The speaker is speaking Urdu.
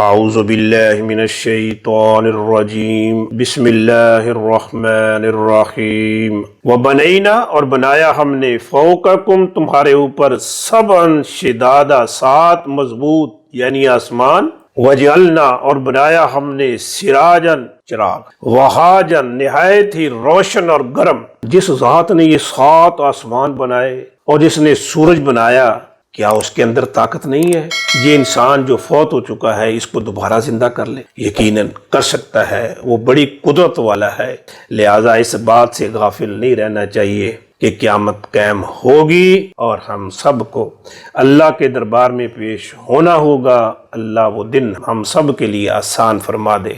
اعوذ باللہ من الشیطان الرجیم بسم اللہ الرحمن الرحیم وبنینا اور بنایا ہم نے فوقکم تمہارے اوپر سبعا شدادا سات مضبوط یعنی آسمان وجعلنا اور بنایا ہم نے سراجن چراغ وہاجن نہایت ہی روشن اور گرم۔ جس ذات نے یہ سات آسمان بنائے اور جس نے سورج بنایا کیا اس کے اندر طاقت نہیں ہے؟ یہ انسان جو فوت ہو چکا ہے اس کو دوبارہ زندہ کر لے، یقیناً کر سکتا ہے، وہ بڑی قدرت والا ہے۔ لہٰذا اس بات سے غافل نہیں رہنا چاہیے کہ قیامت قائم ہوگی اور ہم سب کو اللہ کے دربار میں پیش ہونا ہوگا۔ اللہ وہ دن ہم سب کے لیے آسان فرما دے۔